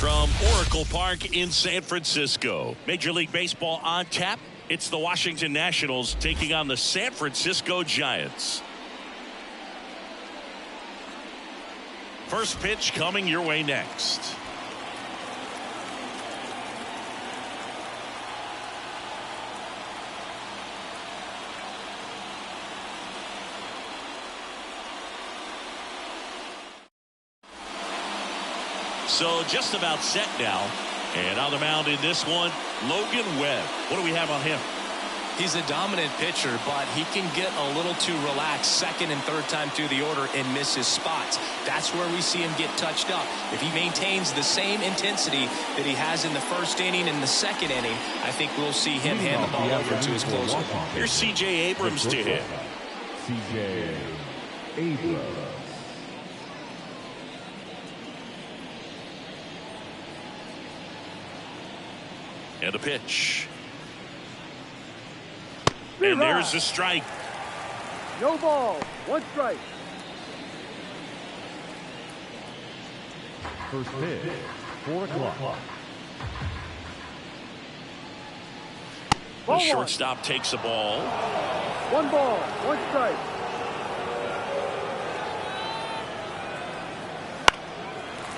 From Oracle Park in San Francisco, Major League Baseball on tap. It's the Washington Nationals taking on the San Francisco Giants. First pitch coming your way next. So just about set now. And on the mound in this one, Logan Webb. What do we have on him? He's a dominant pitcher, but he can get a little too relaxed second and third time through the order and miss his spots. That's where we see him get touched up. If he maintains the same intensity that he has in the first inning and the second inning, I think we'll see him hand the ball over to his closer. Here's C.J. Abrams to hit. C.J. Abrams. And a pitch. And there's a strike. No ball. One strike. First pitch, 4 o'clock. The shortstop takes the ball. One ball. One strike.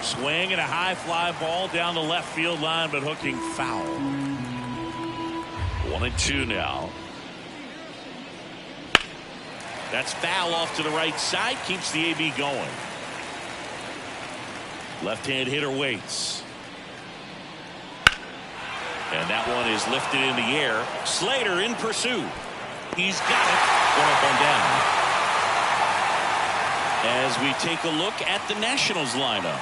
Swing and a high fly ball down the left field line, but hooking foul. 1-2 now. That's foul off to the right side. Keeps the AB going. Left-hand hitter waits. And that one is lifted in the air. Slater in pursuit. He's got it. One up and down. As we take a look at the Nationals lineup.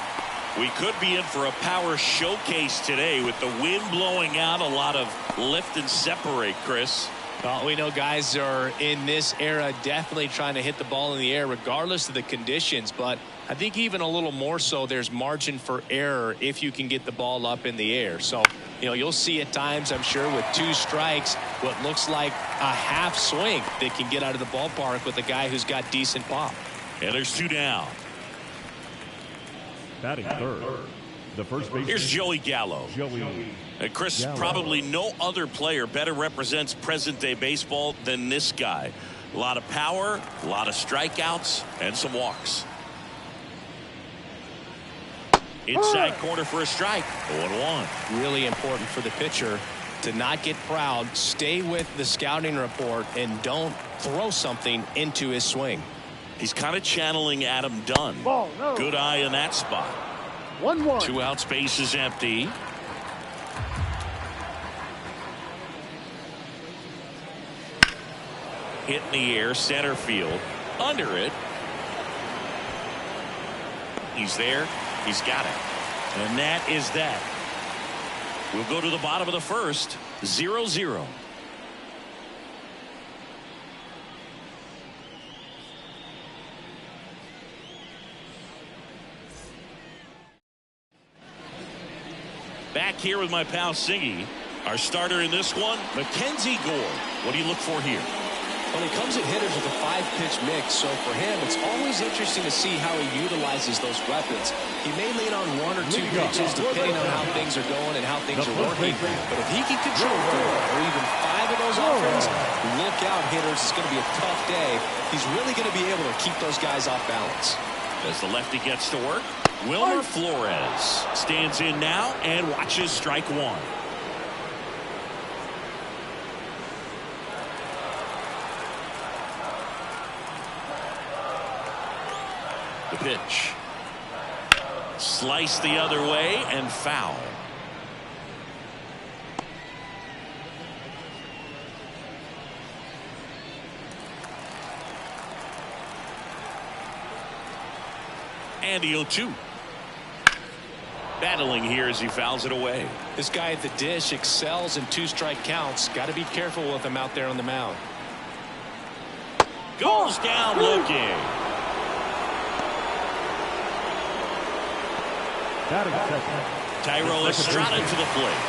We could be in for a power showcase today with the wind blowing out. A lot of lift and separate, Chris. Well, we know guys are in this era definitely trying to hit the ball in the air regardless of the conditions, but I think even a little more so there's margin for error if you can get the ball up in the air. So, you'll see at times, I'm sure, with 2 strikes, what looks like a half swing that can get out of the ballpark with a guy who's got decent pop. And there's 2 down. Batting third, the first baseman. Here's Joey Gallo. Chris, Gallo. probably no other player better represents present-day baseball than this guy. A lot of power, a lot of strikeouts, and some walks. Inside corner for a strike. 0-1. Really important for the pitcher to not get proud, stay with the scouting report, and don't throw something into his swing. He's kind of channeling Adam Dunn. Ball, no. Good eye in that spot. 1-1. 2 out, space is empty. Hit in the air, center field. Under it. He's there. He's got it. And that is that. We'll go to the bottom of the first. 0-0. Back here with my pal Siggy. Our starter in this one, Mackenzie Gore. What do you look for here? Well, he comes at hitters with a 5-pitch mix, so for him, it's always interesting to see how he utilizes those weapons. He may lean on 1 or 2 pitches depending on how things are going and how things are working. But if he can control 4 or even 5 of those offense, look out, hitters. It's going to be a tough day. He's really going to be able to keep those guys off balance. As the lefty gets to work, Wilmer Flores stands in now and watches strike 1. The pitch. Slice the other way and foul. And the 0-2. Battling here as he fouls it away. This guy at the dish excels in 2-strike counts. Got to be careful with him out there on the mound. Goes down looking. Batting second. Thairo Estrada to the plate.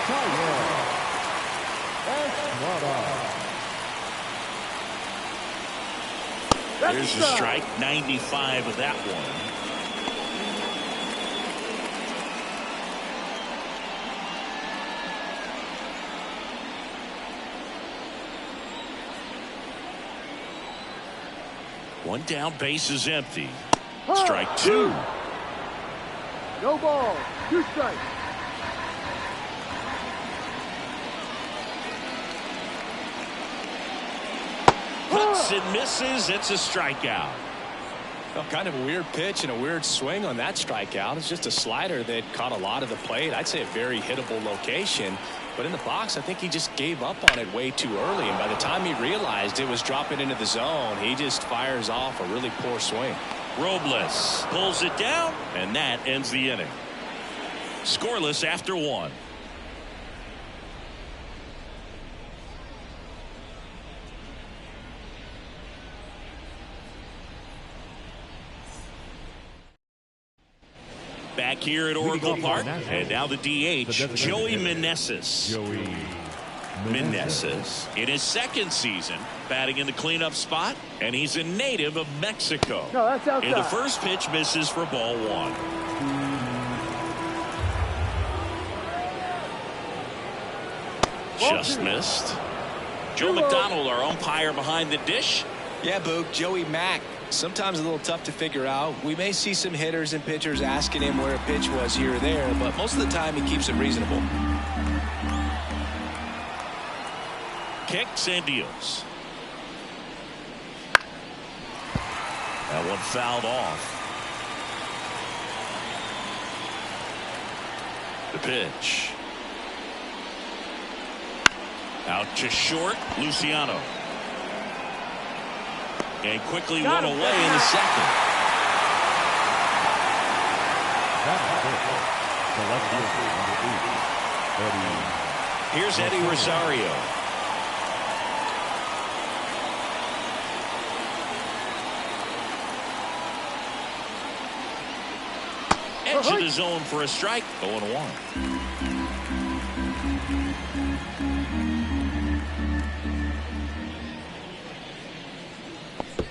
There's the strike. 95 of that one. One down, base is empty. Strike 2. No ball. 2 strikes. Puts and misses. It's a strikeout. Well, kind of a weird pitch and a weird swing on that strikeout. It's just a slider that caught a lot of the plate. I'd say a very hittable location. But in the box, I think he just gave up on it way too early. And by the time he realized it was dropping into the zone, he just fires off a really poor swing. Robles pulls it down, and that ends the inning. Scoreless after 1. Back here at Oracle Park, and now the DH, Joey Meneses. Joey Meneses in his second season, batting in the cleanup spot, and he's a native of Mexico. No, that's outside. And the first pitch misses for ball 1. Just missed. Joe McDonald, our umpire behind the dish. Yeah, Boog, Joey Mack. Sometimes a little tough to figure out. We may see some hitters and pitchers asking him where a pitch was here or there, but most of the time he keeps it reasonable. Kicks and deals. That one fouled off. The pitch. Out to short, Luciano. And quickly one away in the second. Here's Eddie Rosario. Edge of the zone for a strike. 0-1.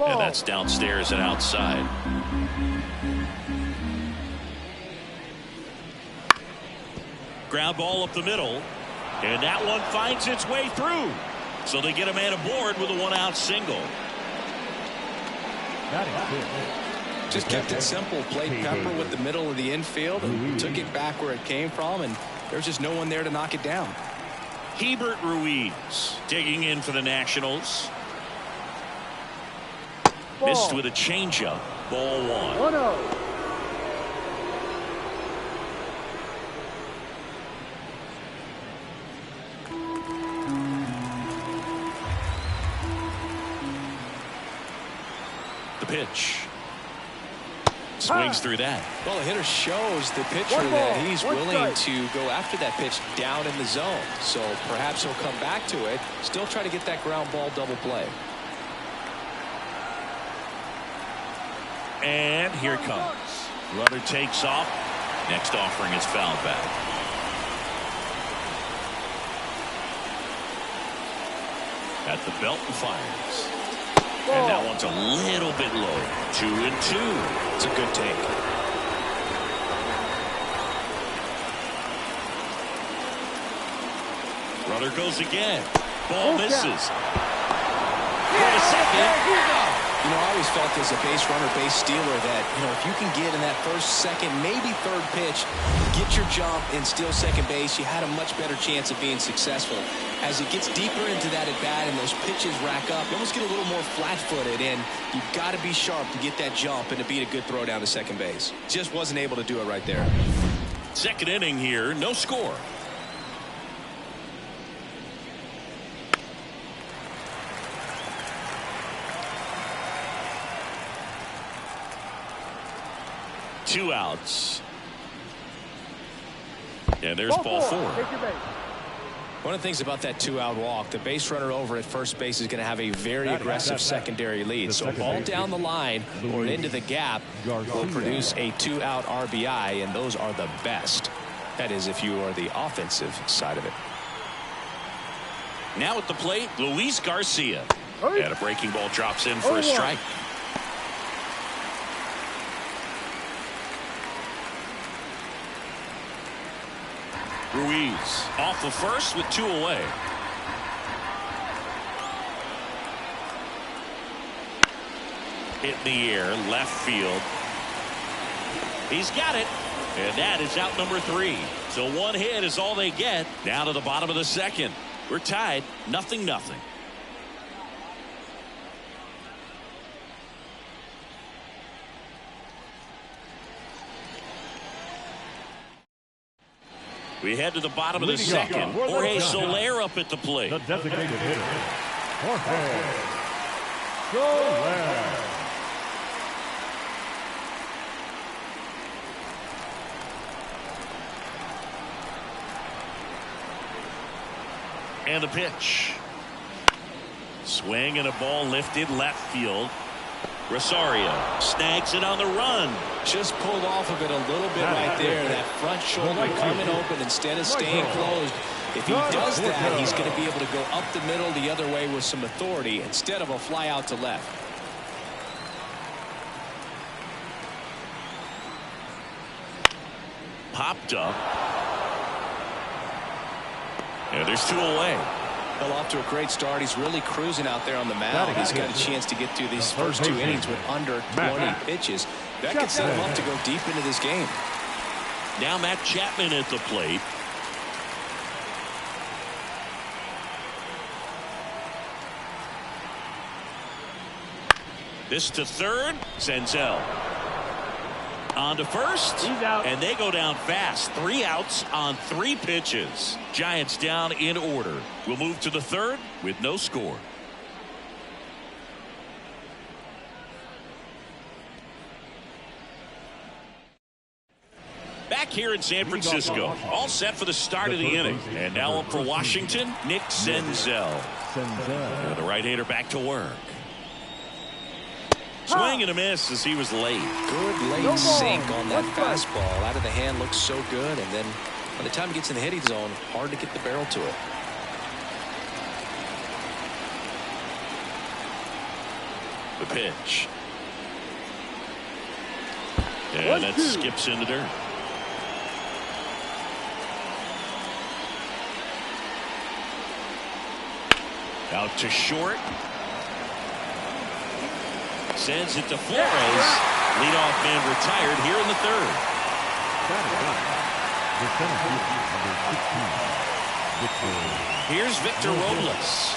And that's downstairs and outside. Ground ball up the middle. And that one finds its way through. So they get a man aboard with a 1-out single. Just kept it simple. Played Pepper with the middle of the infield and took it back where it came from. And there's just no one there to knock it down. Hebert Ruiz digging in for the Nationals. Missed with a changeup. Ball 1. 1-0. The pitch. Swings through that. Well, the hitter shows the pitcher that he's willing to go after that pitch down in the zone. So perhaps he'll come back to it. Still try to get that ground ball double play. And here it comes. Runner takes off. Next offering is fouled back. At the belt and fires. And that one's a little bit low. 2-2. It's a good take. Runner goes again. Ball misses. Wait a second. You know, I always felt as a base runner, base stealer that, you know, if you can get in that first, second, maybe third pitch, get your jump and steal second base, you had a much better chance of being successful. As it gets deeper into that at bat and those pitches rack up, you almost get a little more flat-footed, and you've got to be sharp to get that jump and to beat a good throw down to second base. Just wasn't able to do it right there. Second inning here, no score. Two outs. And there's ball 4. Take your base. One of the things about that 2-out walk, the base runner over at first base is going to have a very aggressive secondary lead. So ball down the line or into the gap will produce a 2-out RBI, and those are the best. That is, if you are the offensive side of it. Now at the plate, Luis Garcia. And a breaking ball drops in for a strike. Ruiz off the first with 2 away. Hit in the air, left field. He's got it. And that is out number 3. So 1 hit is all they get. Down to the bottom of the 2nd. We're tied, 0-0. We head to the bottom of the 2nd. Jorge Soler up at the plate. The designated hitter, Jorge Soler. And the pitch. Swing and a ball lifted left field. Rosario snags it on the run. Just pulled off of it a little bit right there. That front shoulder coming open instead of staying closed. If he does that, he's going to be able to go up the middle the other way with some authority instead of a fly out to left. Popped up. And there's 2 away. Well, off to a great start. He's really cruising out there on the mound. He's got a chance to get through these first 2 innings with under 20 pitches. That could set him up to go deep into this game. Now Matt Chapman at the plate. This to third. Senzel. On to first. He's out. And they go down fast. 3 outs on 3 pitches. Giants down in order. We'll move to the 3rd with no score. Back here in San Francisco, all set for the start of the inning. And now up for Washington, Nick Senzel. And the right-hander back to work. Swing and a miss as he was late. Good late sink on that fastball. Out of the hand, looks so good. And then by the time he gets in the hitting zone, hard to get the barrel to it. The pitch. And that skips into dirt. Out to short. Sends it to Flores. Leadoff man retired here in the 3rd. Here's Victor Robles.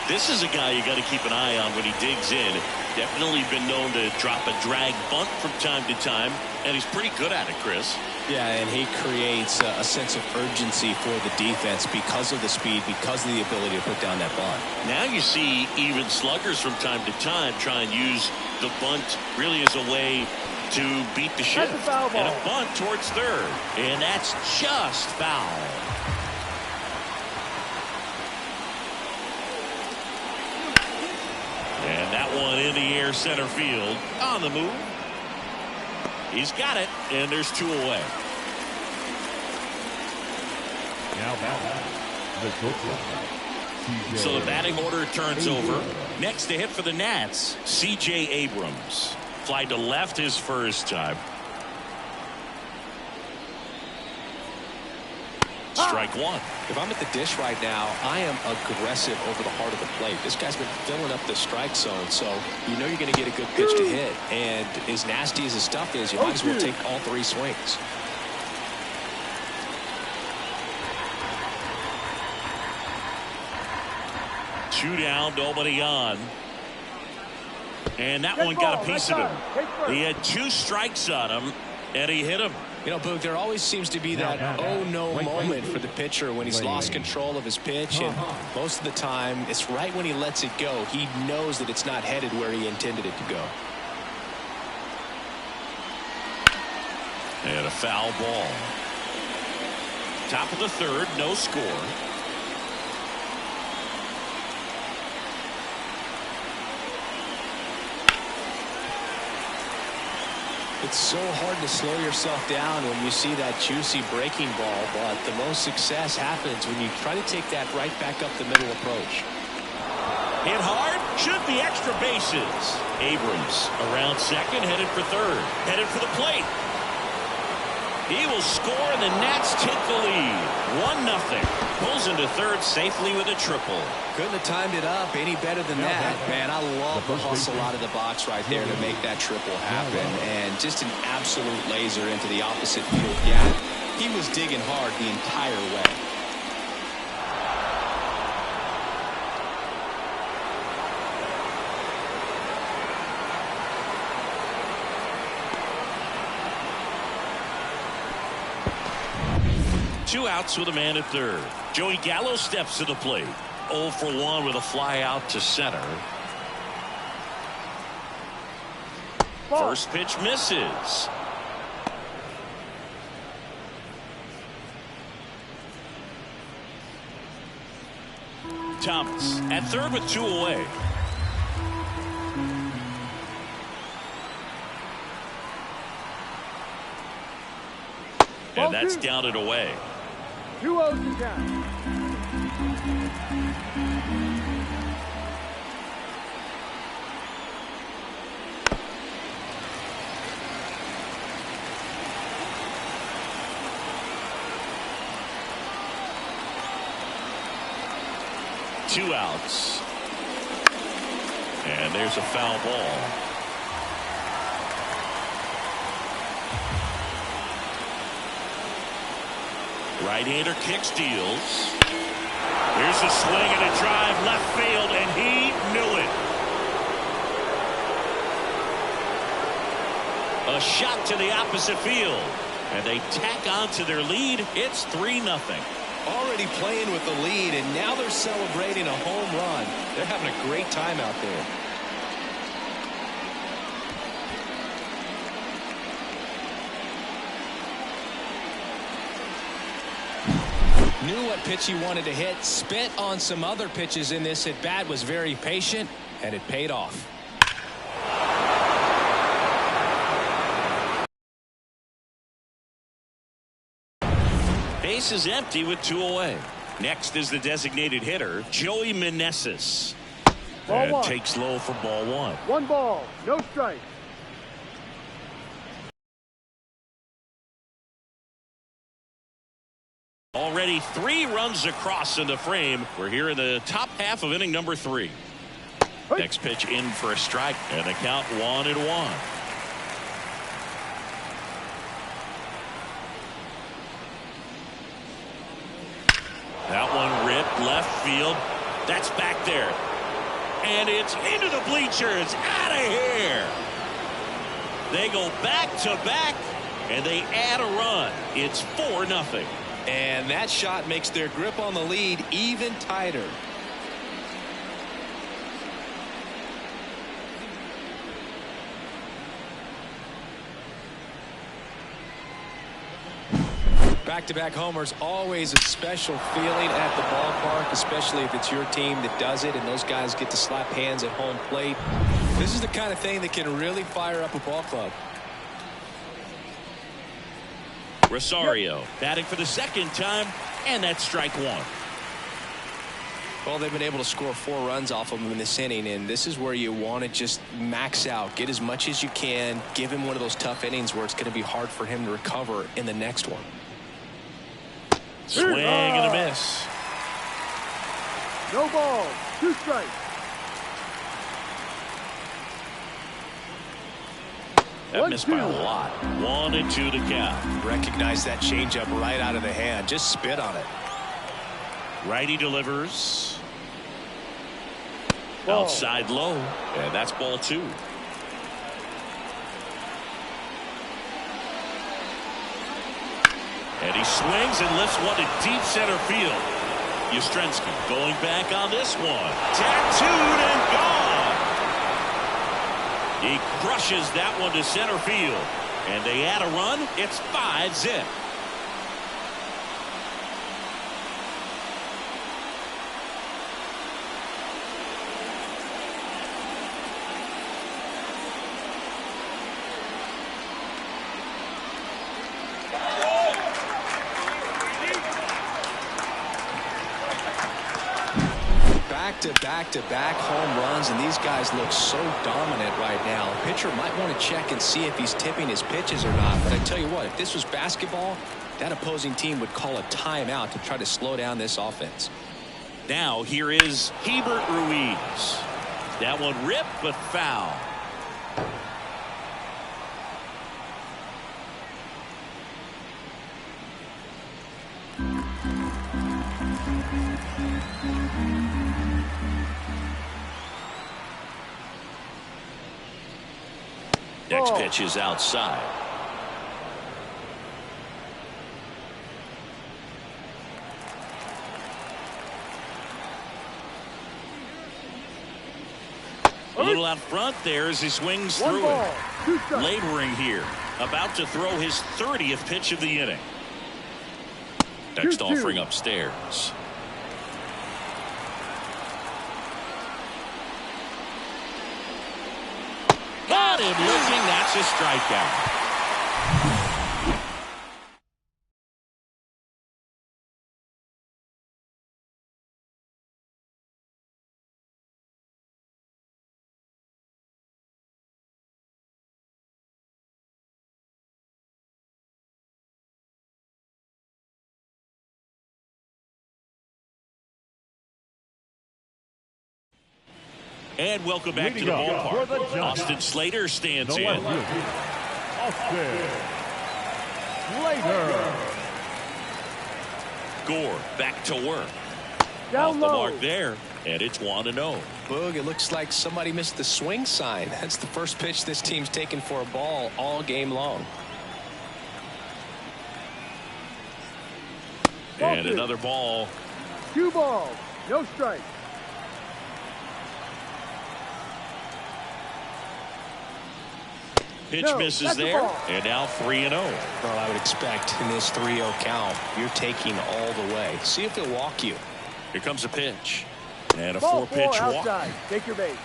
This is a guy you got to keep an eye on when he digs in. Definitely been known to drop a drag bunt from time to time, and he's pretty good at it, Chris. Yeah, and he creates a sense of urgency for the defense because of the speed, because of the ability to put down that bunt. Now you see even sluggers from time to time try and use the bunt really as a way to beat the shift. And a bunt towards third. And that's just foul. And that one in the air center field. On the move. He's got it, and there's 2 away. Now the shortstop. So the batting order turns over. Next to hit for the Nats, C.J. Abrams. Fly to left his first time. Strike 1. If I'm at the dish right now, I am aggressive over the heart of the plate. This guy's been filling up the strike zone, so you know you're going to get a good pitch to hit. And as nasty as his stuff is, you might as well take all 3 swings. Two down, nobody on. And that one got a piece of him. He had 2 strikes on him, and he hit him. You know, Boog, there always seems to be that oh no moment for the pitcher when he's lost control of his pitch, and most of the time it's right when he lets it go. He knows that it's not headed where he intended it to go. And a foul ball. Top of the third, no score. It's so hard to slow yourself down when you see that juicy breaking ball, but the most success happens when you try to take that right back up the middle approach. Hit hard, should be extra bases. Abrams around second, headed for third, headed for the plate. He will score, and the Nats take the lead. 1-0. Pulls into third safely with a triple. Couldn't have timed it up any better than that. Man, I love the hustle out of the box right there to make that triple happen. And just an absolute laser into the opposite field gap. He was digging hard the entire way. Two outs with a man at third. Joey Gallo steps to the plate. 0 for 1 with a fly out to center. Ball. First pitch misses. Thomas at third with 2 away. And that's down and away. 2-0 to count. Two outs. And there's a foul ball. Right-hander kicks, deals. Here's a swing and a drive left field, and he knew it. A shot to the opposite field, and they tack on to their lead. It's 3-0. Already playing with the lead, and now they're celebrating a home run. They're having a great time out there. Knew what pitch he wanted to hit, spent on some other pitches in this at bat, was very patient, and it paid off. Base is empty with 2 away. Next is the designated hitter, Joey Meneses. Ball one. Takes low for ball 1. 1 ball, no strike. Already 3 runs across in the frame. We're here in the top half of inning number 3. Hey. Next pitch in for a strike, and the count 1-1. That one ripped left field. That's back there. And it's into the bleachers. Out of here. They go back to back, and they add a run. It's 4-0. And that shot makes their grip on the lead even tighter. Back-to-back homers, always a special feeling at the ballpark, especially if it's your team that does it and those guys get to slap hands at home plate. This is the kind of thing that can really fire up a ball club. Rosario batting for the second time, and that's strike 1. Well, they've been able to score 4 runs off of him in this inning, and this is where you want to just max out, get as much as you can, give him one of those tough innings where it's going to be hard for him to recover in the next one. Swing and a miss. No ball, 2 strikes. That missed by a lot. 1-2 to count. Recognize that changeup right out of the hand. Just spit on it. Righty delivers. Ball. Outside low, and that's ball 2. And he swings and lifts one to deep center field. Yastrzemski going back on this one. Tattooed and gone. He crushes that one to center field. And they add a run. It's 5-0. Back-to-back-to-back home runs, and these guys look so dominant right now. Pitcher might want to check and see if he's tipping his pitches or not. But I tell you what, if this was basketball, that opposing team would call a timeout to try to slow down this offense. Now here is Hebert Ruiz. That one ripped but foul. Next pitch is outside. A little out front there as he swings through it. Laboring here. About to throw his 30th pitch of the inning. Next offering upstairs. Got him looking. That's a strikeout. And welcome back to the ballpark. Austin Slater stands in. Austin Slater. Gore back to work. Down Off the low. mark there, and it's 1-0. Boog, it looks like somebody missed the swing sign. That's the first pitch this team's taken for a ball all game long. And another ball. 2 balls, no strike. Pitch No, misses that's a there, ball. and now 3-0. Well, I would expect in this 3-0 count, you're taking all the way. See if they'll walk you. Here comes a pitch. And a Ball 4-pitch 4 walk. outside. Take your base.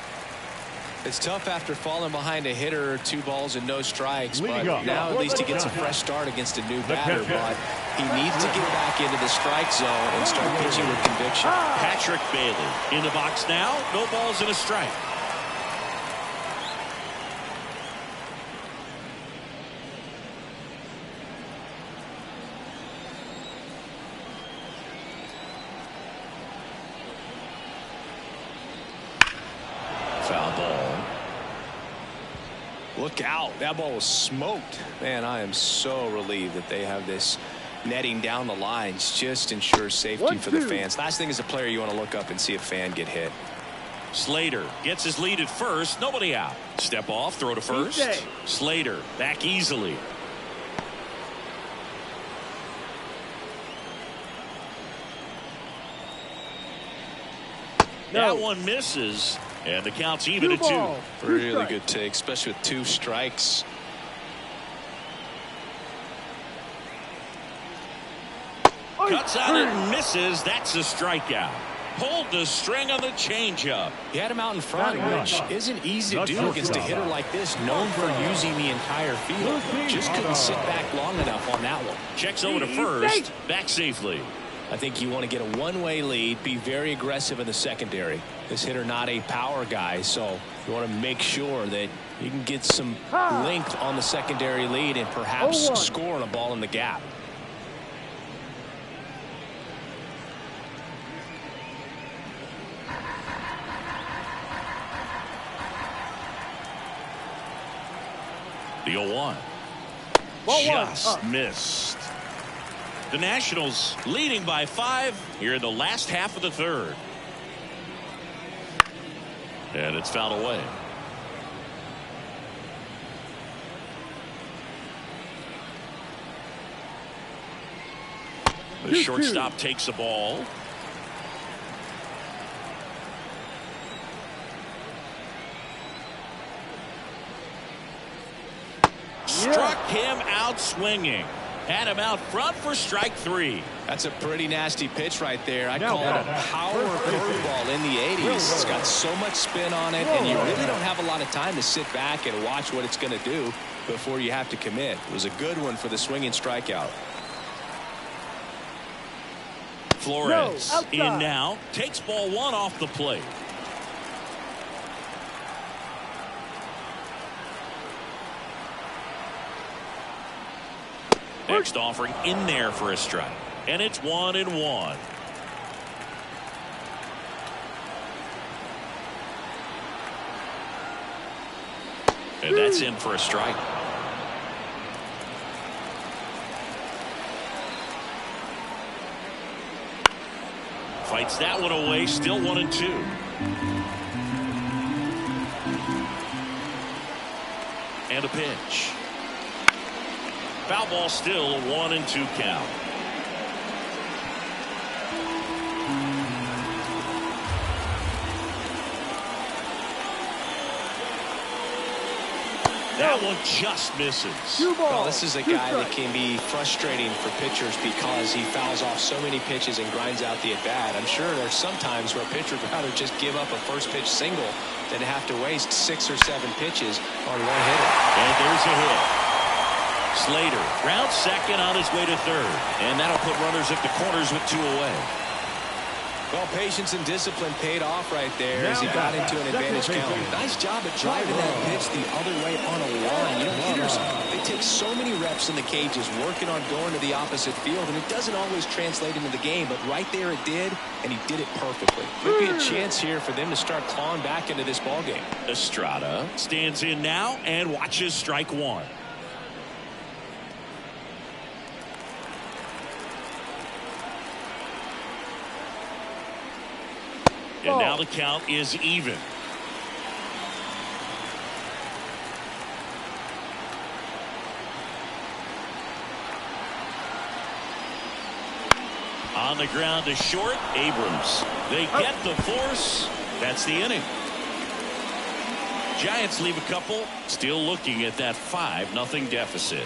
It's tough after falling behind a hitter, 2 balls and no strikes, but Leading up. now at least he gets a fresh start against a new batter, but he needs to get back into the strike zone and start pitching with conviction. Patrick Bailey in the box now. No balls and a strike. Foul ball. Look out. That ball was smoked. Man, I am so relieved that they have this netting down the lines. Just ensures safety for the fans. Last thing as a player, you want to look up and see a fan get hit. Slater gets his lead at first. Nobody out. Step off, throw to first. Slater back easily. That one misses, and the count's even at 2. Really good take, especially with 2 strikes. Cuts out and misses. That's a strikeout. Pulled the string on the changeup. He had him out in front, which isn't easy to do against a hitter like this, known for using the entire field. Just couldn't sit back long enough on that one. Checks over to first. Back safely. I think you want to get a one-way lead, be very aggressive in the secondary. This hitter not a power guy, so you want to make sure that you can get some length on the secondary lead and perhaps score on a ball in the gap. The 0-1. Just missed. The Nationals leading by 5 here in the last half of the 3rd. And it's fouled away. The shortstop takes the ball. Struck him out swinging. Had him out front for strike 3. That's a pretty nasty pitch right there. I'd call it a power curveball in the 80s. It's got so much spin on it, and you really don't have a lot of time to sit back and watch what it's going to do before you have to commit. It was a good one for the swinging strikeout. Flores outside. in now, takes ball one off the plate. Next offering in there for a strike, and it's 1-1. And that's in for a strike. Fights that one away, still 1-2. And a pitch. Foul ball, still a 1-2 count. That one just misses. Well, this is a guy that can be frustrating for pitchers because he fouls off so many pitches and grinds out the at-bat. I'm sure there's some times where a pitcher would rather just give up a first pitch single than have to waste 6 or 7 pitches on one hitter. And there's a hit. Slater rounds second on his way to third, and that'll put runners at the corners with 2 away. Well, patience and discipline paid off right there as he got into an advantage count. Nice job at driving that pitch the other way on a line. You know, hitters, they take so many reps in the cages working on going to the opposite field, and it doesn't always translate into the game, but right there it did, and he did it perfectly. Could be a chance here for them to start clawing back into this ballgame. Estrada stands in now and watches strike one. And now the count is even. On the ground to short, Abrams. They get the force. That's the inning. Giants leave a couple, still looking at that 5-0 deficit.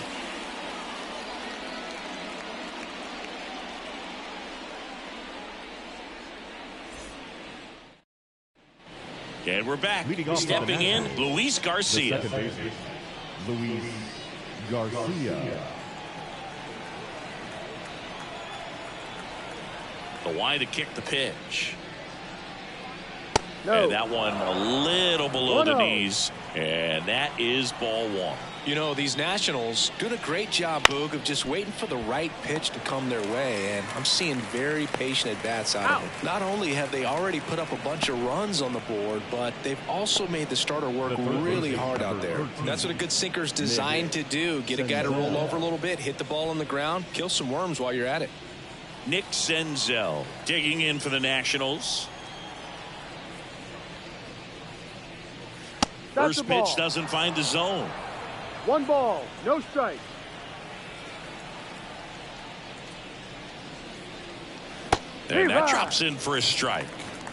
And we're back. Stepping in, Luis Garcia. Luis Garcia. The wide to kick the pitch. No. And that one a little below the knees. And that is ball one. You know, these Nationals doing a great job, Boog, of just waiting for the right pitch to come their way, and I'm seeing very patient at-bats out of them. Not only have they already put up a bunch of runs on the board, but they've also made the starter work really hard out there. That's what a good sinker is designed to do. Get a guy to roll over a little bit, hit the ball on the ground, kill some worms while you're at it. Nick Senzel digging in for the Nationals. First pitch doesn't find the zone. 1 ball, no strike. And that drops in for a strike.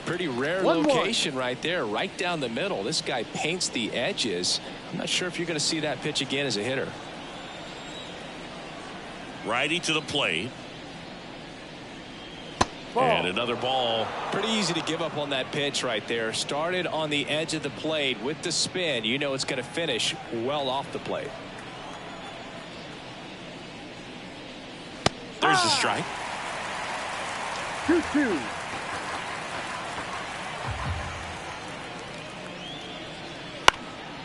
Pretty rare location right there, right down the middle. This guy paints the edges. I'm not sure if you're going to see that pitch again as a hitter. Righty to the plate. And another ball. Pretty easy to give up on that pitch right there. Started on the edge of the plate with the spin. You know it's going to finish well off the plate. There's a strike. 2-2.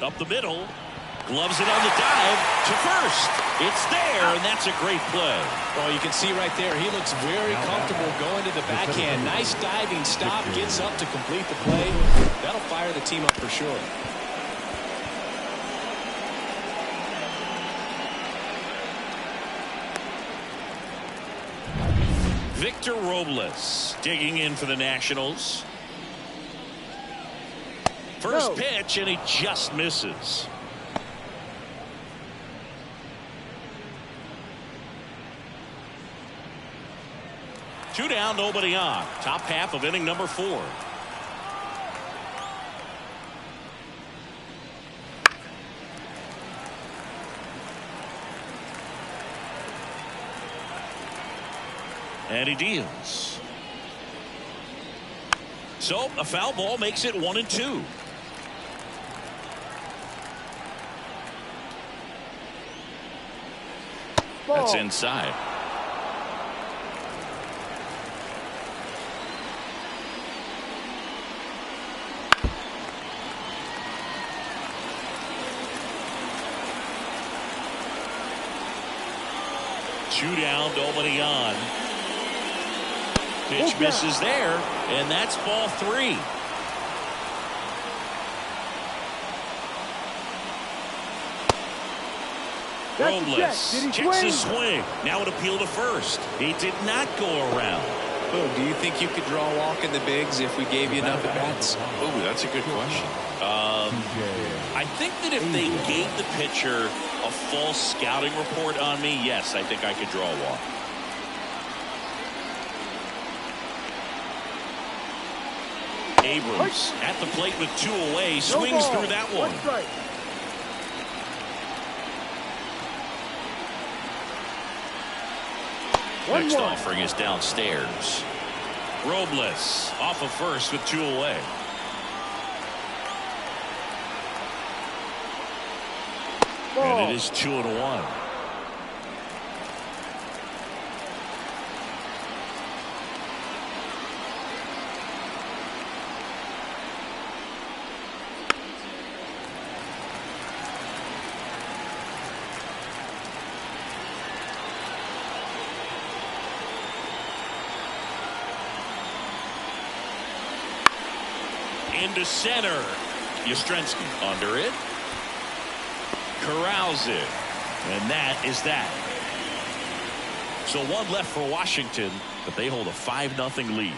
Up the middle. Gloves it on the dive to first. It's there, and that's a great play. Well, you can see right there, he looks very comfortable going to the backhand. Nice diving stop, gets up to complete the play. That'll fire the team up for sure. Victor Robles digging in for the Nationals. First pitch, and he just misses. Two down, nobody on. Top half of inning number 4. And he deals. So a foul ball makes it 1-2. That's inside. 2 down, nobody on. Pitch misses there, and that's ball 3. Robles checks his swing. Now an appeal to first. He did not go around. Oh, do you think you could draw a walk in the bigs if we gave you enough at bats? Oh, that's a good question. I think that if they gave the pitcher a false scouting report on me, yes, I think I could draw a walk. Abrams at the plate with 2 away, swings through that one. Next offering is downstairs. Robles off of first with 2 away. And it is 2-1. Into center. Yastrzemski under it. Corrals it. And that is that. So 1 left for Washington, but they hold a 5-0 lead.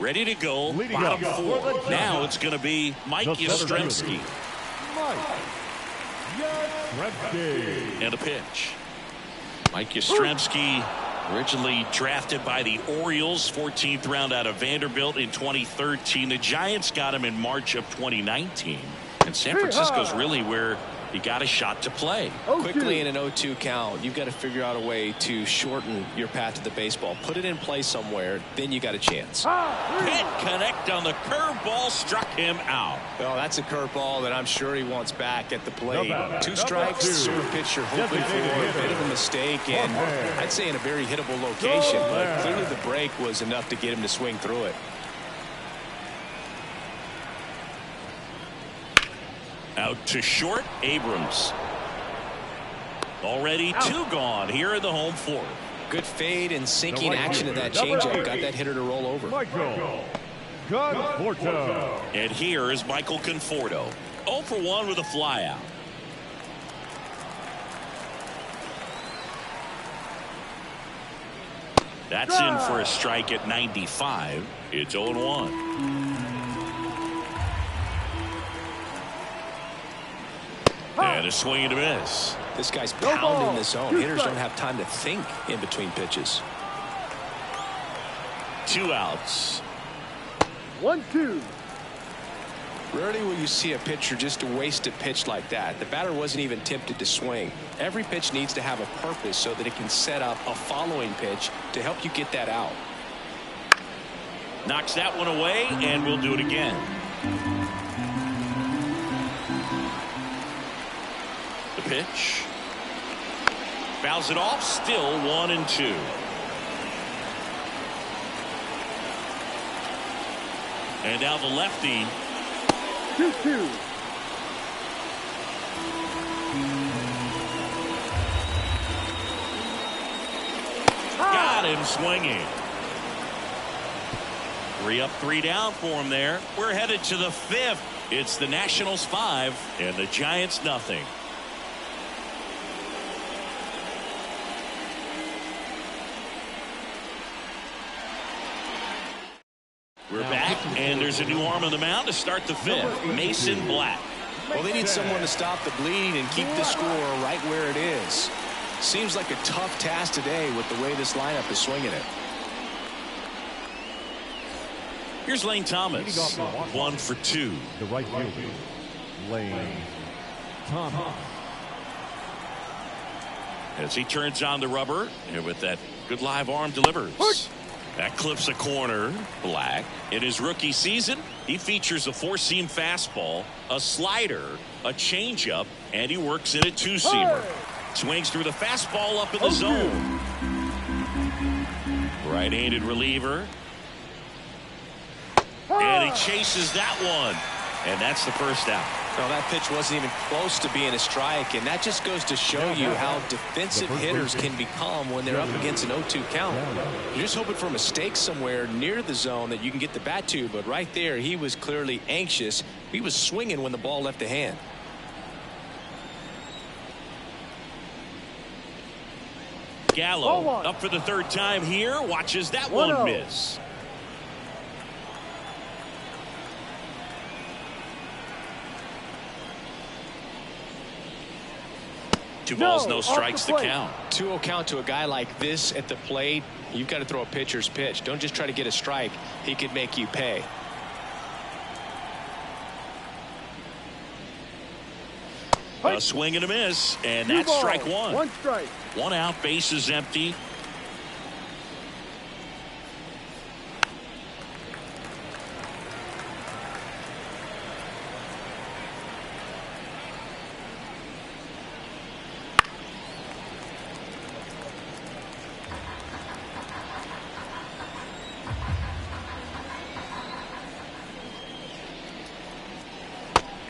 Ready to go. Bottom 4. Now it's going to be Mike Yastrzemski. And a pitch. Mike Yastrzemski, originally drafted by the Orioles, 14th round out of Vanderbilt in 2013. The Giants got him in March of 2019. And San Francisco's really where he got a shot to play. Quickly in an 0-2 count, you've got to figure out a way to shorten your path to the baseball. Put it in play somewhere, then you got a chance. Hit connect on the curveball, struck him out. Well, that's a curveball that I'm sure he wants back at the plate. 2 strikes, super pitcher hoping for a bit of a mistake, and I'd say in a very hittable location, but clearly the break was enough to get him to swing through it. Out to short, Abrams. Already 2 gone here in the home 4th. Good fade and sinking action of that changeup. Got that hitter to roll over. And here is Michael Conforto. 0 for 1 with a flyout. That's in for a strike at 95. It's 0-1. And a swing and a miss. This guy's pounding the zone. Hitters don't have time to think in between pitches. 2 outs. 1-2. Rarely will you see a pitcher just waste a pitch like that. The batter wasn't even tempted to swing. Every pitch needs to have a purpose so that it can set up a following pitch to help you get that out. Knocks that one away, and we'll do it again. The pitch. Fouls it off. Still 1-2. And now the lefty. 2-2. Got him swinging. 3 up, 3 down for him there. We're headed to the 5th. It's the Nationals 5 and the Giants nothing. We're back, and there's a new arm on the mound to start the 5th. Mason Black. Well, they need someone to stop the bleeding and keep the score right where it is. Seems like a tough task today with the way this lineup is swinging it. Here's Lane Thomas. 1 for 2. The right fielder, Lane Thomas. As he turns on the rubber, and with that good live arm delivers. That clips a corner. Black. In his rookie season, he features a 4-seam fastball, a slider, a changeup, and he works in a 2-seamer. Swings through the fastball up in the zone. And he chases that one. And that's the first out. Well, that pitch wasn't even close to being a strike, and that just goes to show you how defensive hitters can become when they're up against an 0-2 count. You're just hoping for a mistake somewhere near the zone that you can get the bat to, but right there he was clearly anxious. He was swinging when the ball left the hand. Gallo up for the third time here. Watches that one miss. Two balls, no strikes to count. 2-0 count to a guy like this at the plate. You've got to throw a pitcher's pitch. Don't just try to get a strike. He could make you pay. A swing and a miss, and that's strike one. One strike. One out, base is empty.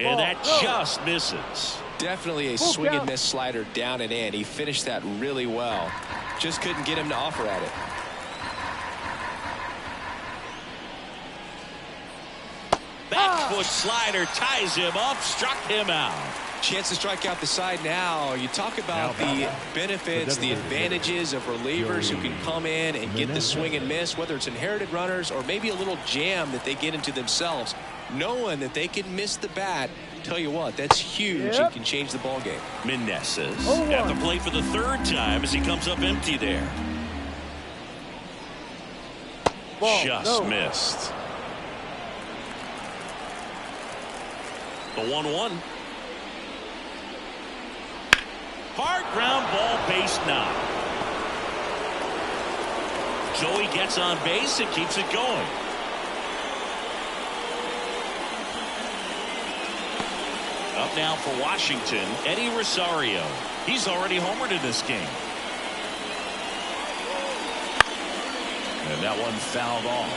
And that just misses. Definitely a swing and miss slider down and in. He finished that really well. Just couldn't get him to offer at it. Back foot slider ties him up, struck him out. Chance to strike out the side now. You talk about the benefits, the advantages of relievers who can come in and get the swing and miss, whether it's inherited runners or maybe a little jam that they get into themselves. Knowing that they can miss the bat, tell you what, that's huge and can change the ball game. Meneses at the plate for the third time as he comes up empty there. Just missed. The 1-1. Hard ground ball, base knock. Joey gets on base and keeps it going. Up now for Washington, Eddie Rosario. He's already homered in this game. And that one fouled off.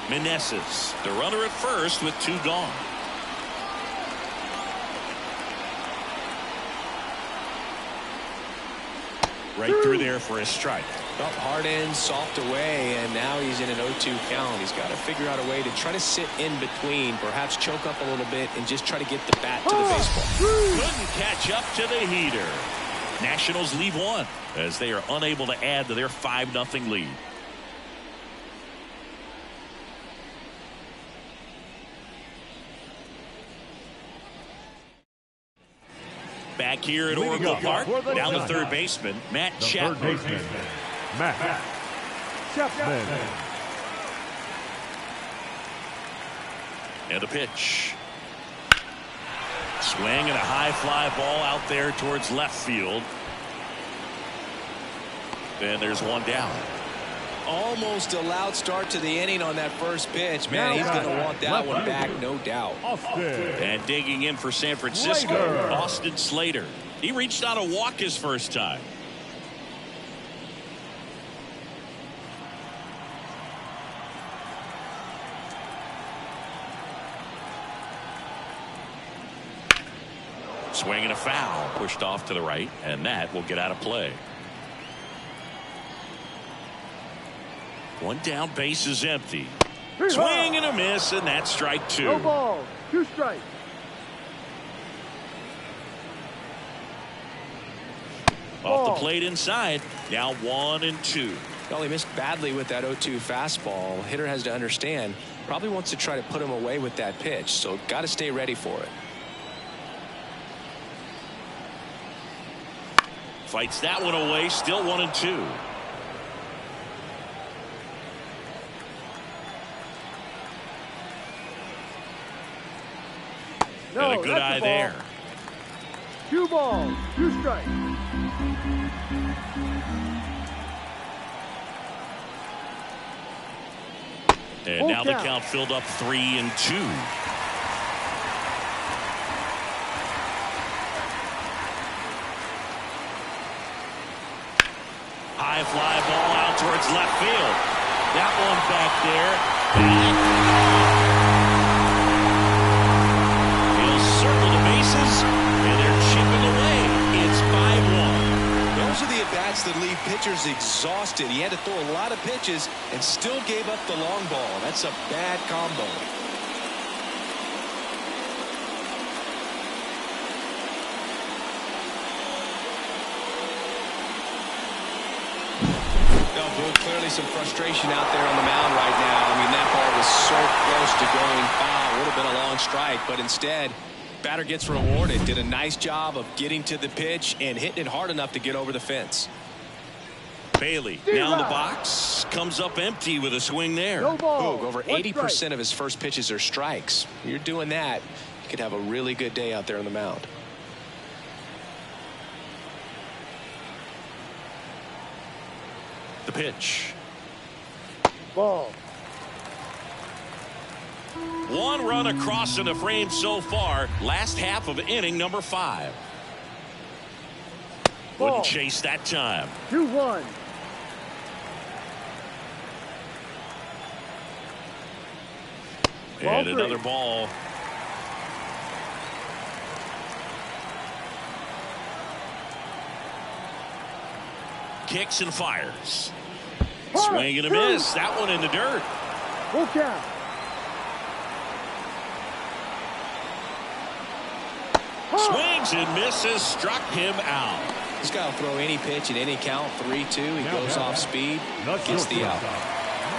Meneses, the runner at first with two gone. Right through there for a strike. Up hard in, soft away, and now he's in an 0-2 count. He's got to figure out a way to try to sit in between, perhaps choke up a little bit, and just try to get the bat to the baseball. Couldn't catch up to the heater. Nationals leave one as they are unable to add to their 5-0 lead. Back here at Oracle Park, down the third baseman, Matt Chapman. Matt Chapman. And a pitch. Swing and a high fly ball out there towards left field. And there's one down. Almost a loud start to the inning on that first pitch. Man, he's going to want that one back, no doubt. And digging in for San Francisco, Austin Slater. He reached out a walk his first time. Swing and a foul, pushed off to the right, and that will get out of play. One down, base is empty. Swing and a miss, and that's strike two. No ball, two strikes. Off the plate inside, now 1-2. Well, he missed badly with that 0-2 fastball. Hitter has to understand, probably wants to try to put him away with that pitch, so got to stay ready for it. Fights that one away, still 1-2. No, and a good eye there. 2 balls, 2 strikes. And now the count filled up 3-2. High fly ball out towards left field. That one back there. He'll circle the bases, and they're chipping away. It's 5-1. Those are the at-bats that leave pitchers exhausted. He had to throw a lot of pitches and still gave up the long ball. That's a bad combo. Clearly some frustration out there on the mound right now. I mean, that ball was so close to going foul. Would have been a long strike, but instead, batter gets rewarded. Did a nice job of getting to the pitch and hitting it hard enough to get over the fence. Bailey now in the box, comes up empty with a swing there. No ball. Over 80% of his first pitches are strikes. You're doing that, you could have a really good day out there on the mound. The pitch. Ball. One run across in the frame so far. Last half of inning number 5. Wouldn't chase that time. 2-1. And another ball. Kicks and fires. Swing and a miss. That one in the dirt. Full count. Swings and misses. Struck him out. He's got to throw any pitch in any count. 3-2. He goes off speed. Gets the out.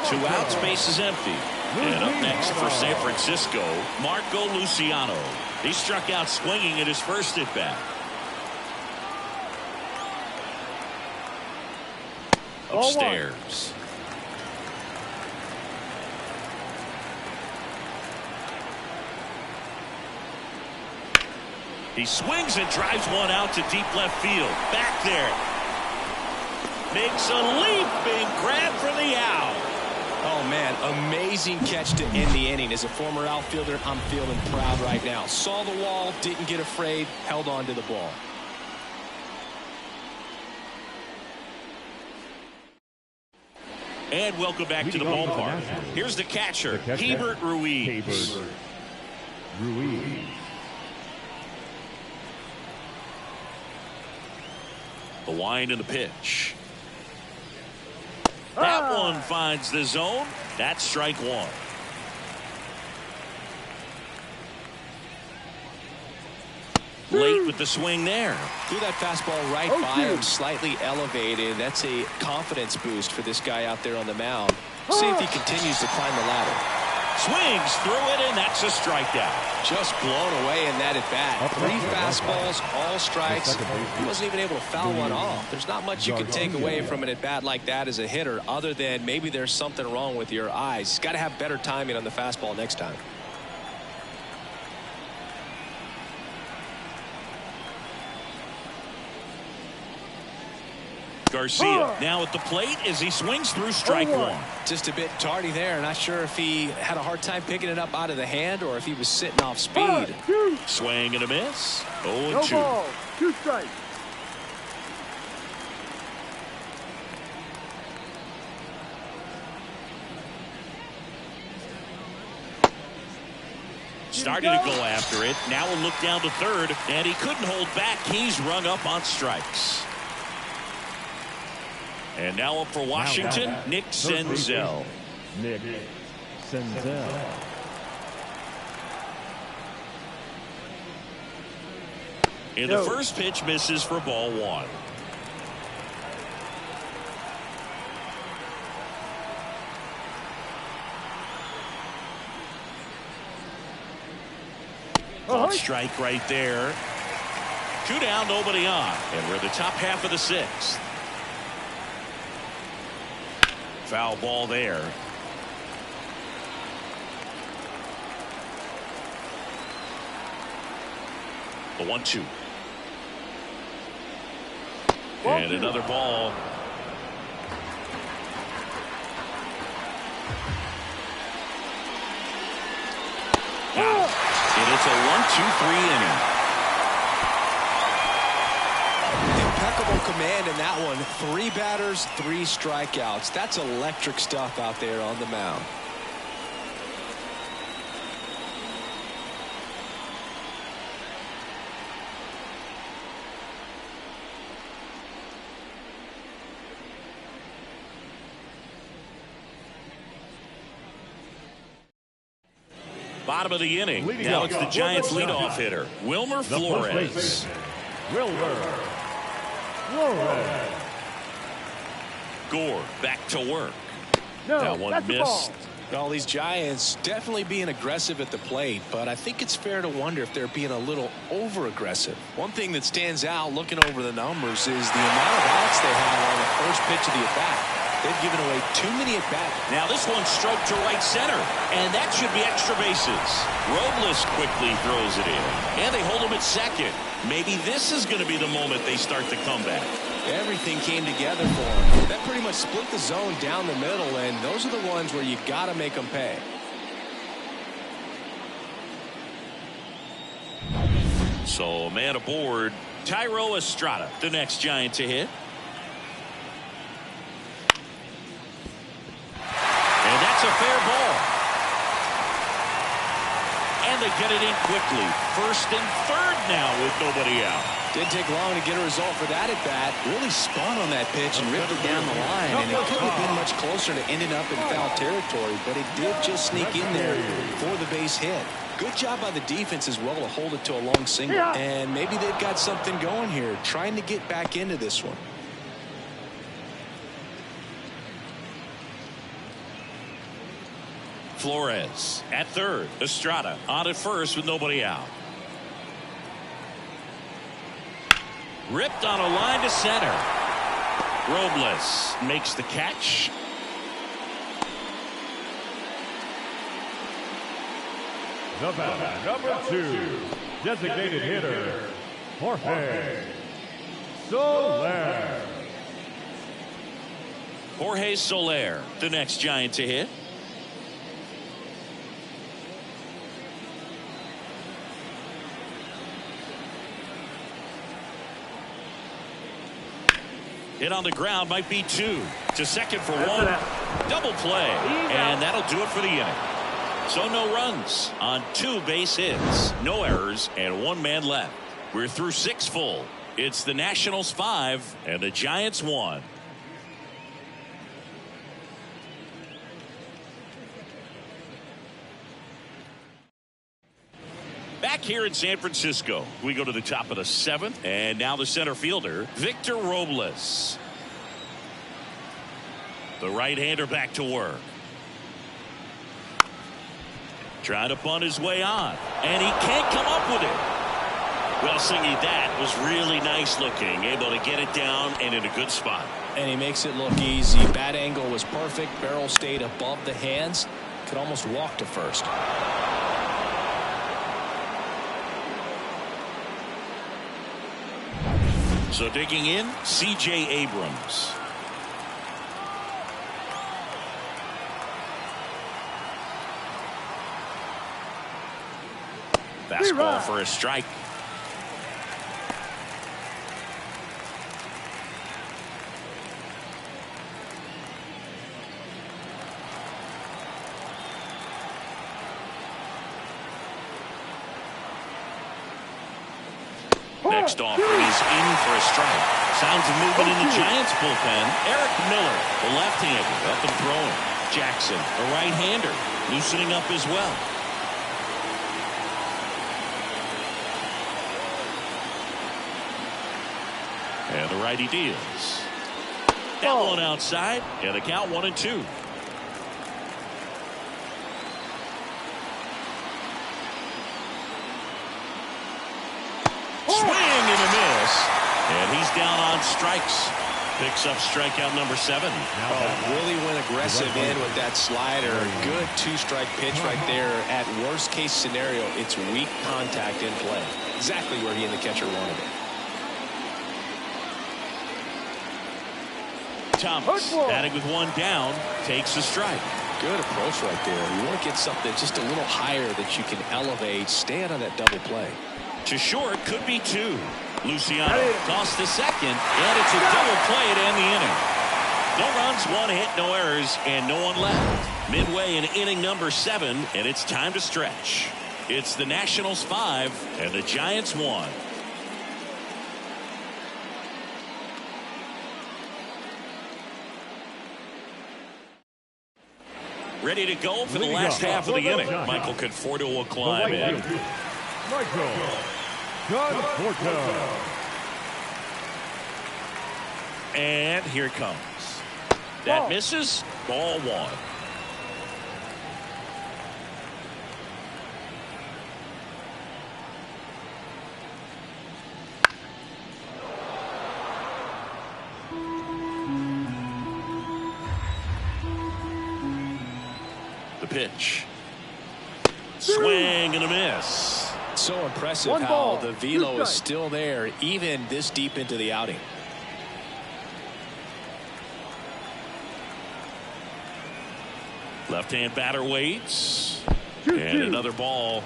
2 outs. Base is empty. And up next for San Francisco, Marco Luciano. He struck out swinging at his first at bat. Upstairs. He swings and drives one out to deep left field. Back there. Makes a leaping grab for the out. Oh, man, amazing catch to end the inning. As a former outfielder, I'm feeling proud right now. Saw the wall, didn't get afraid, held on to the ball. And welcome back to the ballpark. Here's the catcher, Hebert Ruiz. The wind and the pitch. That one finds the zone. That's strike 1. Late with the swing there. Threw that fastball right by him, slightly elevated. That's a confidence boost for this guy out there on the mound. See if he continues to climb the ladder. Swings through it, and that's a strikeout. Just blown away in that at-bat. 3 fastballs, all strikes. He wasn't even able to foul one off. There's not much you can take away from an at-bat like that as a hitter, other than maybe there's something wrong with your eyes. He's got to have better timing on the fastball next time. Garcia now at the plate as he swings through strike 1. Just a bit tardy there. Not sure if he had a hard time picking it up out of the hand or if he was sitting off speed. Swing and a miss. 0-2. No ball. 2 strikes. Starting to go after it. Now we'll look down to third, and he couldn't hold back. He's rung up on strikes. And now up for Washington, Nick Senzel. Nick Senzel. In the first pitch, misses for ball 1. Called strike right there. 2 down, nobody on. And we're in the top half of the 6th. Foul ball there. The 1-2. And another ball. Got it. And it's a 1-2-3 inning. Impeccable command in that one. 3 batters, 3 strikeouts. That's electric stuff out there on the mound. Bottom of the inning. Now it's the Giants leadoff hitter, Wilmer Flores. Gore back to work. That one missed. Well, these Giants definitely being aggressive at the plate, but I think it's fair to wonder if they're being a little over-aggressive. One thing that stands out looking over the numbers is the amount of outs they have on the first pitch of the at-bat. They've given away too many at-bats. Now this one stroked to right center, and that should be extra bases. Robles quickly throws it in, and they hold him at second. Maybe this is going to be the moment they start the comeback. Everything came together for them. That pretty much split the zone down the middle, and those are the ones where you got to make them pay. So man aboard, Tyro Estrada, the next Giant to hit. And that's a fair ball. And they get it in quickly. First and third now with nobody out. Didn't take long to get a result for that at bat. Really spun on that pitch and ripped it down the line. And it couldn't have been much closer to ending up in foul territory, but it did just sneak in there for the base hit. Good job by the defense as well to hold it to a long single. And maybe they've got something going here, trying to get back into this one. Flores at third. Estrada on at first with nobody out. Ripped on a line to center. Robles makes the catch. The batter, number 2, designated hitter, Jorge Soler. Jorge Soler, the next Giant to hit. Hit on the ground, might be 2. To second for 1. Double play. And that'll do it for the inning. So no runs on 2 base hits. No errors and 1 man left. We're through 6 full. It's the Nationals 5 and the Giants 1. Back here in San Francisco, we go to the top of the 7th, and now the center fielder, Victor Robles. The right-hander back to work. Trying to bunt his way on, and he can't come up with it. Well, Singy, that was really nice looking, able to get it down and in a good spot. And he makes it look easy. Bat angle was perfect. Barrel stayed above the hands. Could almost walk to first. So digging in, C.J. Abrams. Fastball for a strike. Next offering is in for a strike. Sounds of movement in the Giants bullpen. Eric Miller, the left-hander, up and throwing. Jackson, the right-hander, loosening up as well. And the righty deals. That one outside, and the count 1-2. Swing and a miss. And he's down on strikes. Picks up strikeout number 7. Really went aggressive in with that slider. Good 2-strike pitch right there. At worst case scenario, it's weak contact in play. Exactly where he and the catcher wanted it. Thomas, batting with 1 down, takes a strike. Good approach right there. You want to get something just a little higher that you can elevate. Stay out of that double play. To short, could be 2. Luciano tossed to second, and it's a double play to end the inning. No runs, one hit, no errors, and no one left. Midway in inning number 7, and it's time to stretch. It's the Nationals 5 and the Giants 1. Ready to go for the last half of the inning. Michael Conforto will climb in. Michael Conforto. And here it comes. That misses. Ball 1. The pitch. Swing and a miss. So impressive how the velo is still there even this deep into the outing. Left-hand batter waits. And another ball.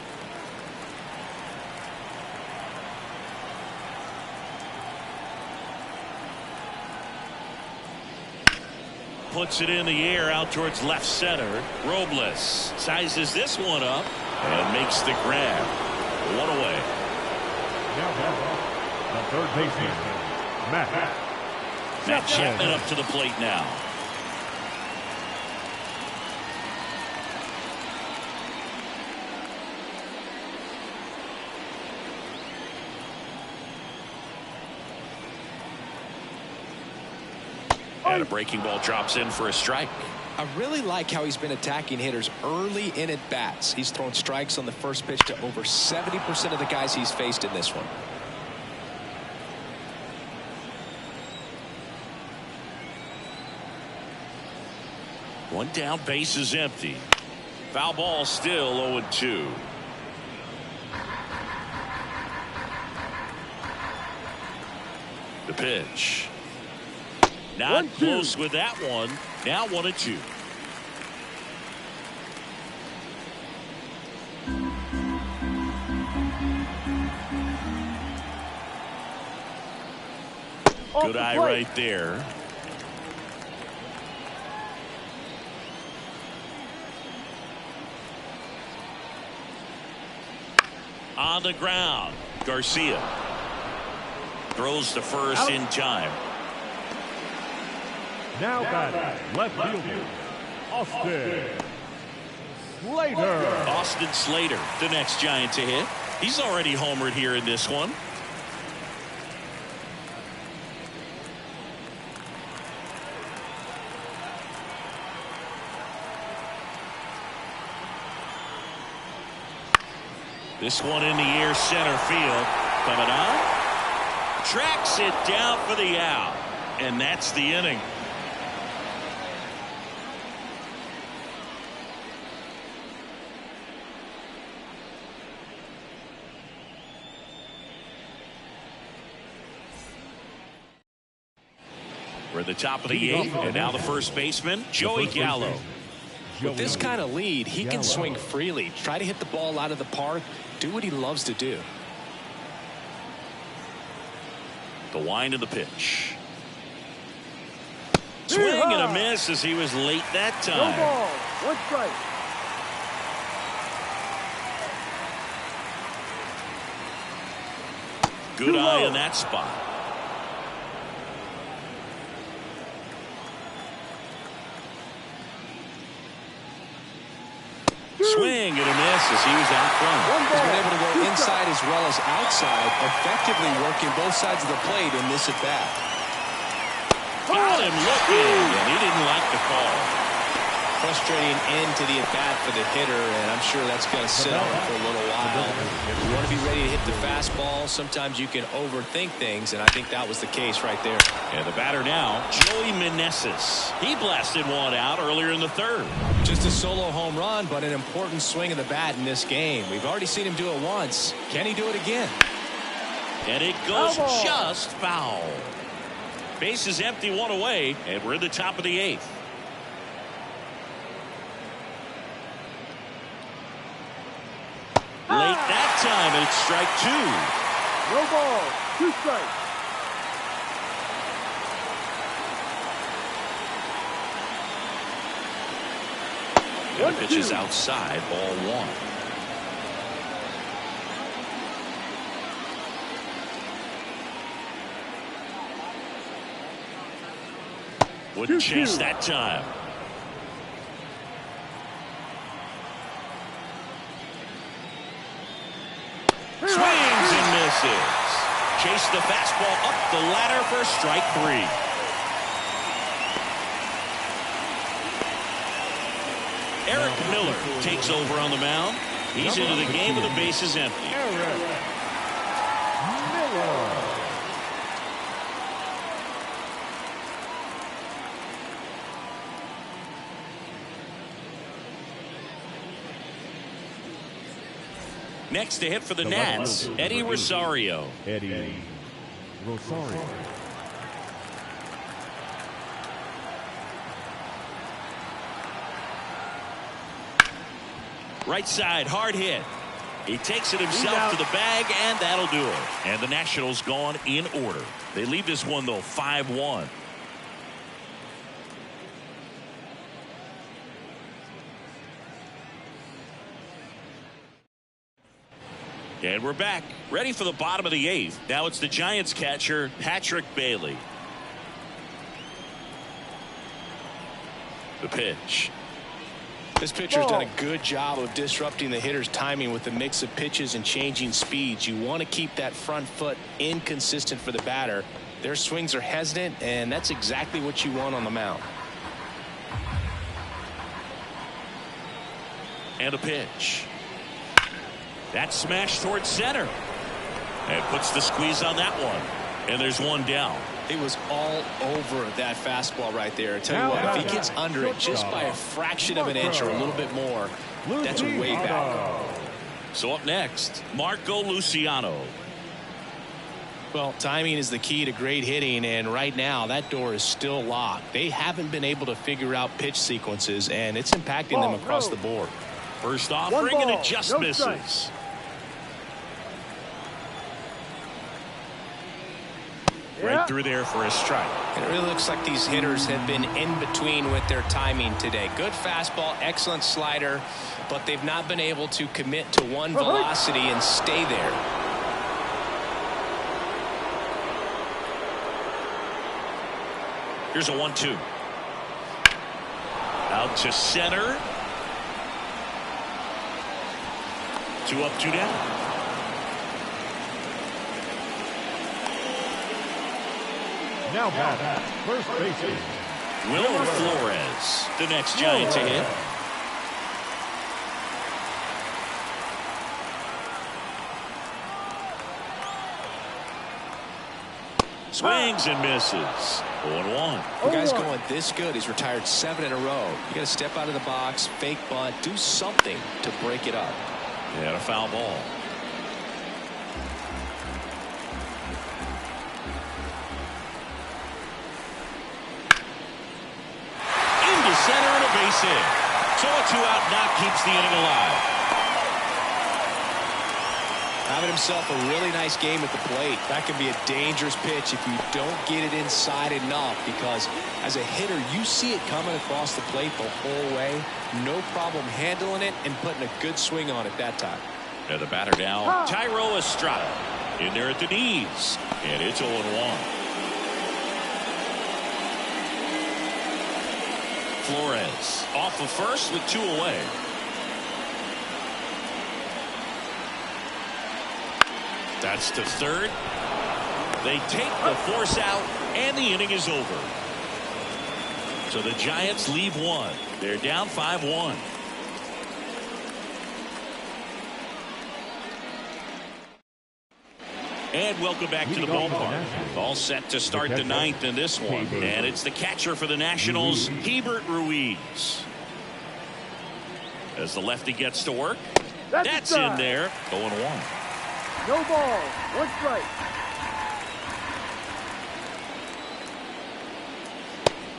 Puts it in the air out towards left center. Robles sizes this one up and makes the grab. One away. The third baseman, Matt Chapman up to the plate now. And a breaking ball drops in for a strike. I really like how he's been attacking hitters early in at bats. He's thrown strikes on the first pitch to over 70% of the guys he's faced in this one. One down, base is empty. Foul ball, still 0-2. The pitch. Not close with that one. Now 1-2. Good eye right there. On the ground, Garcia throws to first in time. Now batting, left fielder, Austin Slater. Austin Slater, the next Giant to hit. He's already homered here in this one. This one in the air, center field. Coming on. Tracks it down for the out. And that's the inning. We're at the top of the 8th, and now the first baseman, Joey Gallo. With this kind of lead, he can swing freely, try to hit the ball out of the park, do what he loves to do. The wind of the pitch. Swing and a miss as he was late that time. No ball. One strike. Good eye in that spot. Swing and a miss as he was out front. He's been able to go inside as well as outside, effectively working both sides of the plate in this at bat. Got him looking, and he didn't like the call. Frustrating end to the at bat for the hitter, and I'm sure that's going to sit on him for a little while. You want to be ready to hit the fastball. Sometimes you can overthink things, and I think that was the case right there. And the batter now, Joey Meneses. He blasted one out earlier in the 3rd. Just a solo home run, but an important swing of the bat in this game. We've already seen him do it once. Can he do it again? And it goes just foul. Base is empty, one away, and we're in the top of the 8th. Late that time, and it's strike 2. No ball. 2 strikes. And the pitch is outside, ball 1. Wouldn't chase that time. Swings and misses. Chase the fastball up the ladder for strike 3. Eric Miller takes over on the mound. He's into the game with the bases empty. Eric Miller. Next to hit for the Nats, Eddie Rosario. Eddie Rosario. Right side, hard hit. He takes it himself to the bag, and that'll do it. And the Nationals gone in order. They lead this one, though, 5-1. And we're back, ready for the bottom of the 8th. Now it's the Giants catcher, Patrick Bailey. The pitch. This pitcher's done a good job of disrupting the hitter's timing with the mix of pitches and changing speeds. You want to keep that front foot inconsistent for the batter. Their swings are hesitant, and that's exactly what you want on the mound. And a pitch. That smash towards center. And puts the squeeze on that one. And there's one down. It was all over that fastball right there. I tell you what, if he gets under it just by a fraction of an inch or a little bit more, that's way back. So up next, Marco Luciano. Well, timing is the key to great hitting, and right now that door is still locked. They haven't been able to figure out pitch sequences, and it's impacting them across the board. First offering, and it just misses. Right through there for a strike. It really looks like these hitters have been in between with their timing today. Good fastball, excellent slider, but they've not been able to commit to one velocity and stay there. Here's a 1-2. Out to center. 2 up, 2 down. Now batting, first baseman Wilmer Flores, the next Giant to hit. Swings and misses. 0-1. The guy's going this good. He's retired 7 in a row. You got to step out of the box, fake bunt, do something to break it up. And a foul ball. Into center and a base hit. So a 2-out knock keeps the inning alive. Having himself a really nice game at the plate. That can be a dangerous pitch if you don't get it inside enough, because as a hitter you see it coming across the plate the whole way. No problem handling it and putting a good swing on it that time. And the batter now, Tyro Estrada. In there at the knees. And it's 0-1. Flores off of first with 2 away. That's to third. They take the force out, and the inning is over. So the Giants leave 1. They're down 5-1. And welcome back to the ballpark. All set to start the 9th in this one. And it's the catcher for the Nationals, Hebert Ruiz. As the lefty gets to work, that's in there. 0-1. No ball. 1 strike.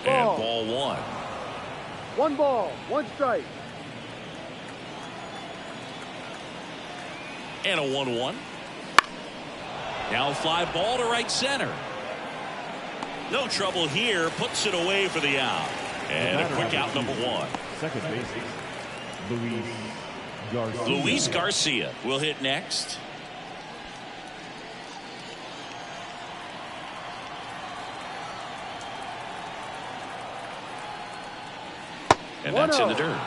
And ball 1. 1 ball. 1 strike. And a 1-1. Now a fly ball to right center. No trouble here. Puts it away for the out. And a quick out, number one. Second base, Luis Garcia. Luis Garcia will hit next. And that's in the dirt.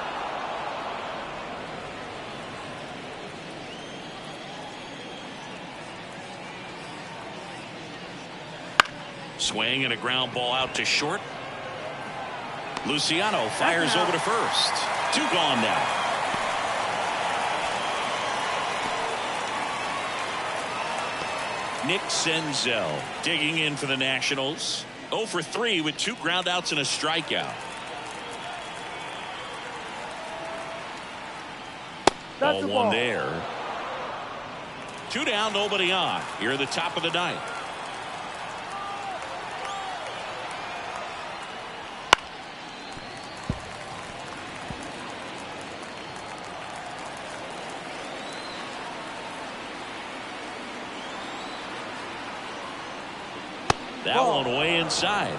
Swing and a ground ball out to short. Luciano fires over to first. Two gone now. Nick Senzel digging in for the Nationals. 0 for 3 with 2 groundouts and a strikeout. Ball one there. 2 down, nobody on. Here at the top of the ninth. That one way inside.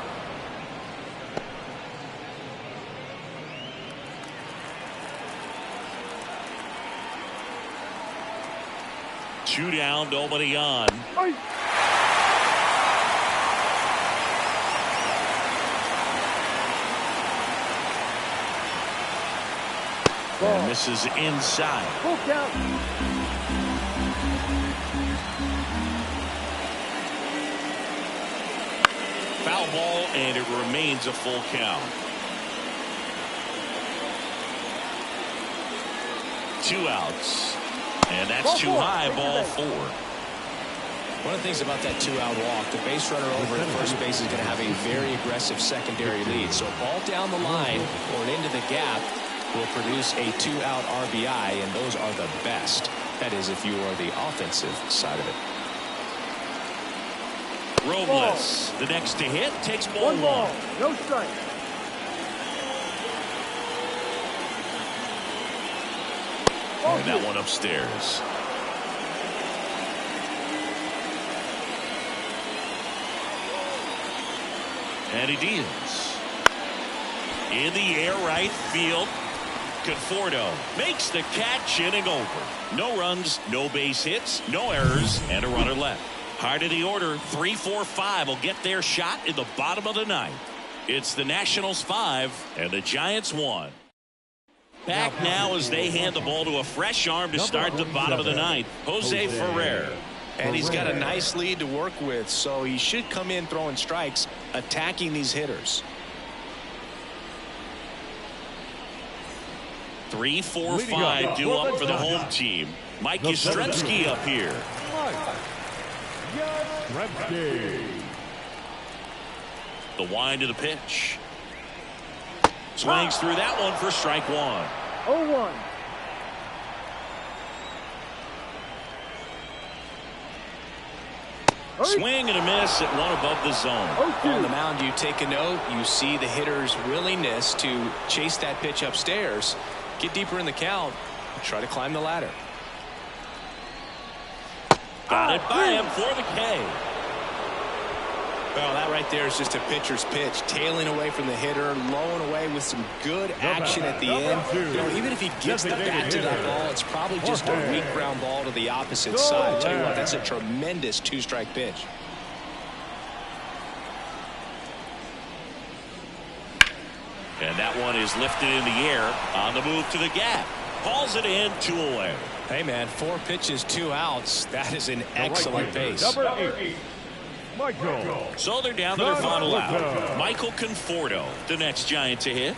Two down, nobody on. And this is inside. Full count. Foul ball, and it remains a full count. 2 outs. And that's too high, ball 4. One of the things about that 2-out walk, the base runner over at first base is going to have a very aggressive secondary lead. So a ball down the line or into the gap will produce a 2-out RBI, and those are the best. That is, if you are the offensive side of it. Robles, the next to hit, takes ball 1. No strike. And that one upstairs. And he deals. In the air, right field. Conforto makes the catch, inning over. No runs, no base hits, no errors, and a runner left. Heart of the order, 3, 4, 5 will get their shot in the bottom of the ninth. It's the Nationals 5 and the Giants 1. Back now as they hand the ball to a fresh arm to start the bottom of the ninth. Jose Ferrer. And he's got a nice lead to work with, so he should come in throwing strikes, attacking these hitters. 3, 4, 5 due up for the home team. Mike Yastrzemski up here. The wind of the pitch. Swings through that one for strike 1. 0-1. Swing and a miss at one above the zone. On the mound, you take a note. You see the hitter's willingness to chase that pitch upstairs, get deeper in the count, and try to climb the ladder. Got it by him for the K. Well, that right there is just a pitcher's pitch, tailing away from the hitter, lowing away with some good action at the end. You know, even if he gets the bat to that ball, it's probably just a weak ground ball to the opposite side. I'll tell you what, that's a tremendous 2-strike pitch. And that one is lifted in the air on the move to the gap. Hauls it in, 2 away. Hey, man, 4 pitches, 2 outs. That is an excellent base. Number 8. Michael. So they're down to their final out. Michael Conforto, the next Giant to hit.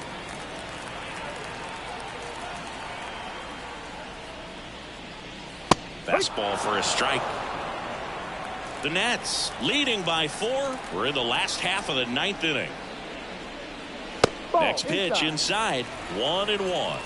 Fastball for a strike. The Nats leading by 4. We're in the last half of the 9th inning. Next pitch inside. 1-1.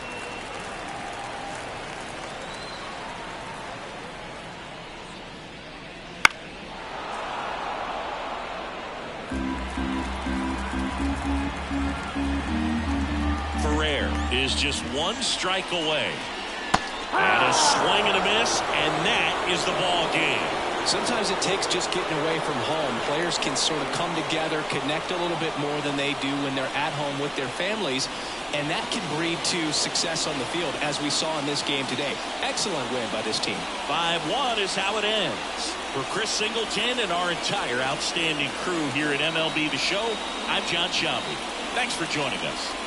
Ferrer is just 1 strike away. And a swing and a miss, and that is the ball game. Sometimes it takes just getting away from home. Players can sort of come together, connect a little bit more than they do when they're at home with their families, and that can breed to success on the field, as we saw in this game today. Excellent win by this team. 5-1 is how it ends. For Chris Singleton and our entire outstanding crew here at MLB The Show, I'm John Shelby. Thanks for joining us.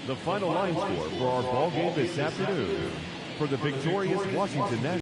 The final line score for our ball game this afternoon. For the victorious Washington Nationals.